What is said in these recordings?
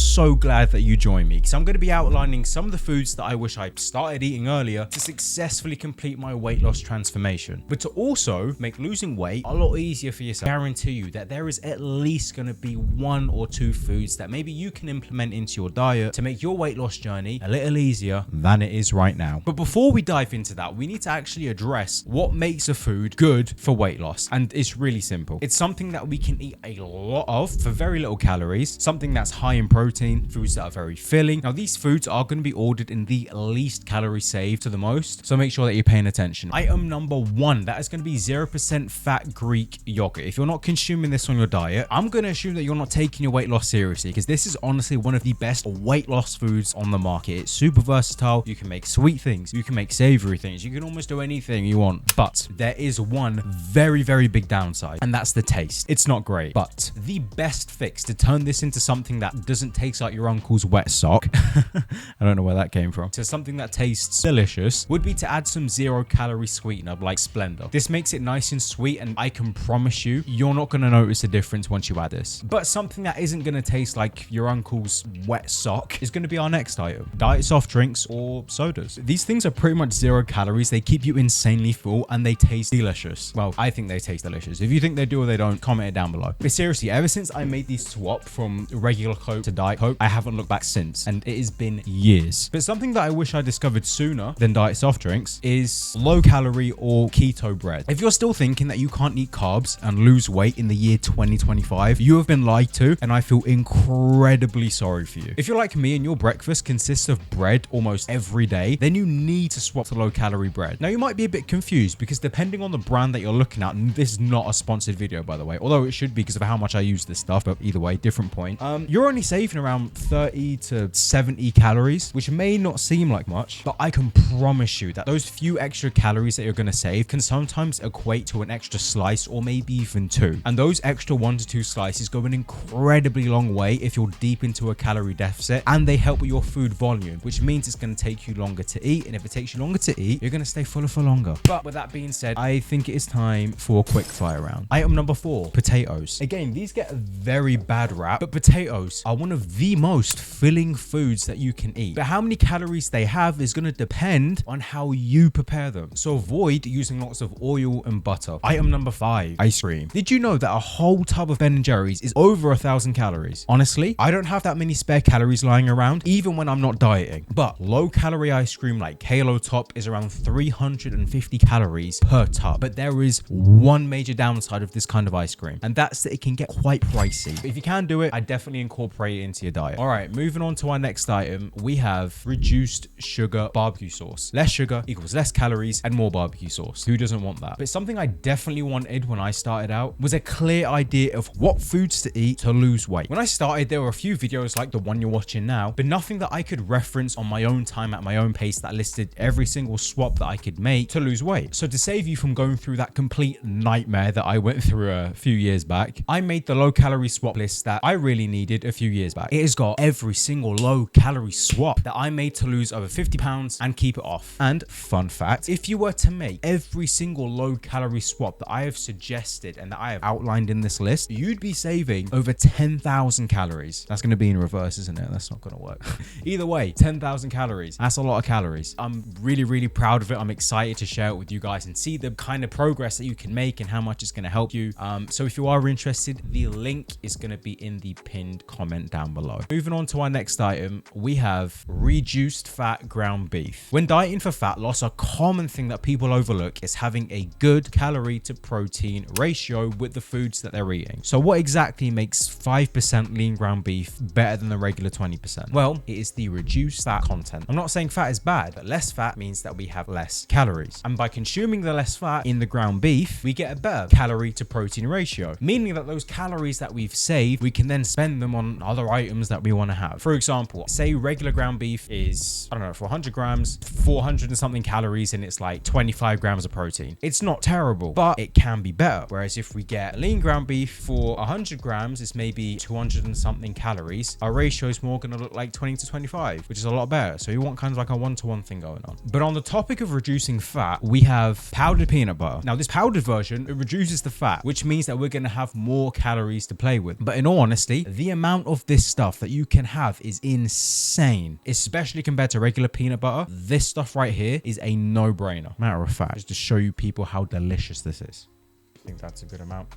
so glad that you joined me because I'm going to be outlining some of the foods that I wish I started eating earlier to successfully complete my weight loss transformation, but to also make losing weight a lot easier for yourself. I guarantee you that there is at least going to be 1 or 2 foods that maybe you can implement into your diet to make your weight loss journey a little easier than it is right now. But before we dive into that, we need to actually address what makes a food good for weight loss. And it's really simple. It's something that we can eat a lot of for very little calories, something that's high in protein, foods that are very filling. Now, these foods are going to be ordered in the least calorie saved to the most, so make sure that you're paying attention. Item number 1, that is going to be 0% fat Greek yogurt. If you're not consuming this on your diet, I'm going to assume that you're not taking your weight loss seriously, because this is honestly one of the best weight loss foods on the market. It's super versatile. You can make sweet things, you can make savory things, you can almost do anything you want. But there is one very, very big downside, and that's the taste. It's not great, but the best fix to turn this into something that doesn't taste like your uncle's wet sock I don't know where that came from, to something that tastes delicious, would be to add some 0-calorie sweetener like Splenda. This makes it nice and sweet, and I can promise you, you're not going to notice a difference once you add this. But something that isn't going to taste like your uncle's wet sock is going to be our next item: diet soft drinks or sodas. These things are pretty much 0 calories. They keep you insanely full and they taste delicious. Well, I think they taste delicious. If you think they do or they don't, comment it down below. But seriously, ever since I made the swap from regular Coke to Diet Coke, I haven't looked back since, and it has been years. But something that I wish I discovered sooner than diet soft drinks is low calorie or keto bread. If you're still thinking that you can't eat carbs and lose weight in the year 2025, you have been lied to, and I feel incredibly sorry for you. If you're like me and your breakfast consists of bread almost every day, then you need to swap to low calorie bread. Now, you might be a bit confused because depending on the brand that you're looking at, and this is not a sponsored video by the way, although it should be because of how much I use this stuff, but either way, different point. You're only saving around 30 to 70 calories, which may not seem like much, but I can promise you that those few extra calories that you're going to save can sometimes equate to an extra slice or maybe even 2. And those extra 1 to 2 slices go an incredibly long way if you're deep into a calorie deficit, and they help with your food volume, which means it's going to take you longer to eat. And if it takes you longer to eat, you're going to stay fuller for longer. But with that being said, I think it is time for a quick fire round. Item number 4, potatoes. Again, these get a very bad rap, but potatoes are one of the most filling foods that you can eat. But how many calories they have is going to depend on how you prepare them. So avoid using lots of oil and butter. Item number 5, ice cream. Did you know that a whole tub of Ben & Jerry's is over 1,000 calories? Honestly, I don't have that many spare calories lying around, even when I'm not dieting. But low calorie ice cream like Halo Top is around 350 calories per tub. But there is one major downside of this kind of ice cream, and that's that it can get quite pricey. But if you can do it, I definitely incorporate it into your diet. All right, moving on to our next item, we have reduced sugar barbecue sauce. Less sugar equals less calories and more barbecue sauce. Who doesn't want that? But something I definitely wanted when I started out was a clear idea of what foods to eat to lose weight. When I started, there were a few videos like the one you're watching now, but nothing that I could reference on my own time at my own pace that listed every single swap that I could make to lose weight. So to save you from going through that complete nightmare that I went through a few years back, I made the low calorie swap list that I really needed a few years back. It has got every single low calorie swap that I made to lose over 50 pounds and keep it off. And fun fact, if you were to make every single low calorie swap that I have suggested and that I have outlined in this list, you'd be saving over 10,000 calories. That's going to be in reverse, isn't it? That's not going to work. Either way, 10,000 calories. That's a lot of calories. I'm really, really proud of it. I'm excited to share it with you guys and see the kind of progress that you can make and how much it's going to help you. So if you are interested, the link is going to be in the pinned comment down below. Moving on to our next item, we have reduced fat ground beef. When dieting for fat loss, a common thing that people overlook is having a good calorie to protein ratio with the foods that they're eating. So what exactly makes 5% lean ground beef better than the regular 20%? Well, it is the reduced fat content. I'm not saying fat is bad, but less fat means that we have less calories. And by consuming the less fat in the ground beef, we get a better calorie to protein ratio, meaning that those calories that we've saved, we can then spend them on other items that we want to have. For example, say regular ground beef is, I don't know, for 100 grams, 400 and something calories, and it's like 25 grams of protein. It's not terrible, but it can be better. Whereas if we get lean ground beef for 100 grams, it's maybe 200 and something calories. Our ratio is more going to look like 20 to 25, which is a lot better. So you want kind of like a 1-to-1 thing going on. But on the topic of reducing fat, we have powdered peanut butter. Now this powdered version, it reduces the fat, which means that we're going to have more calories to play with. But in all honesty, the amount of this stuff that you can have is insane, especially compared to regular peanut butter. This stuff right here is a no-brainer. Matter of fact, just to show you people how delicious this is. I think that's a good amount.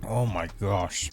Oh my gosh.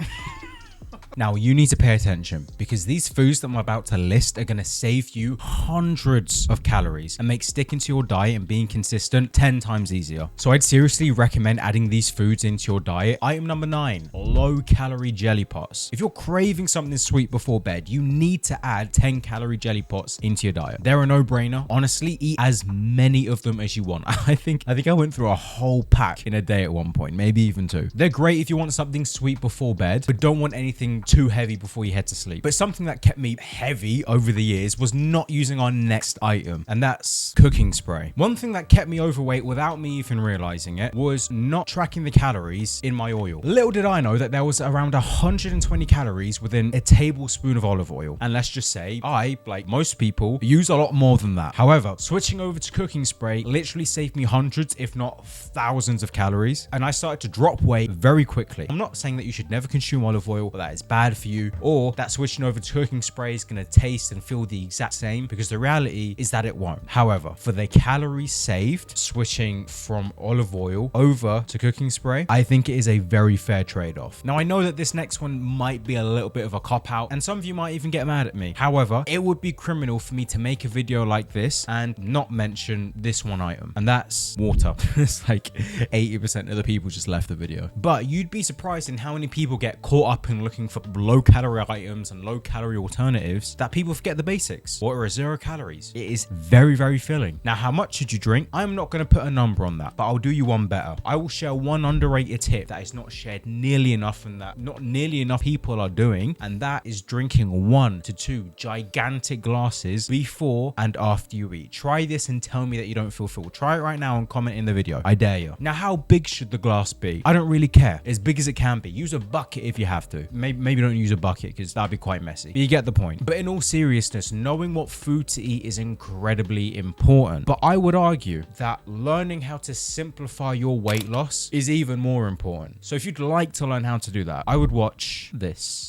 Now, you need to pay attention because these foods that I'm about to list are going to save you hundreds of calories and make sticking to your diet and being consistent 10 times easier. So I'd seriously recommend adding these foods into your diet. Item number 9, low-calorie jelly pots. If you're craving something sweet before bed, you need to add 10-calorie jelly pots into your diet. They're a no-brainer. Honestly, eat as many of them as you want. I think I went through a whole pack in a day at one point, maybe even 2. They're great if you want something sweet before bed, but don't want anything too heavy before you head to sleep. But something that kept me heavy over the years was not using our next item, and that's cooking spray. One thing that kept me overweight without me even realizing it was not tracking the calories in my oil. Little did I know that there was around 120 calories within a tablespoon of olive oil. And let's just say I, like most people, use a lot more than that. However, switching over to cooking spray literally saved me hundreds, if not thousands of calories. And I started to drop weight very quickly. I'm not saying that you should never consume olive oil, or that it's bad for you, or that switching over to cooking spray is going to taste and feel the exact same, because the reality is that it won't. However, for the calories saved, switching from olive oil over to cooking spray, I think it is a very fair trade-off. Now, I know that this next one might be a little bit of a cop-out, and some of you might even get mad at me. However, it would be criminal for me to make a video like this and not mention this one item, and that's water. It's like 80% of the people just left the video. But you'd be surprised in how many people get caught up in looking for low-calorie items and low-calorie alternatives that people forget the basics. Water is 0 calories. It is very, very filling. Now, how much should you drink? I'm not going to put a number on that, but I'll do you one better. I will share one underrated tip that is not shared nearly enough and that not nearly enough people are doing, and that is drinking 1 to 2 gigantic glasses before and after you eat. Try this and tell me that you don't feel full. Try it right now and comment in the video. I dare you. Now, how big should the glass be? I don't really care. As big as it can be. Use a bucket if you have to. Maybe don't use a bucket because that'd be quite messy. But you get the point. But in all seriousness, knowing what food to eat is incredibly important. But I would argue that learning how to simplify your weight loss is even more important. So if you'd like to learn how to do that, I would watch this.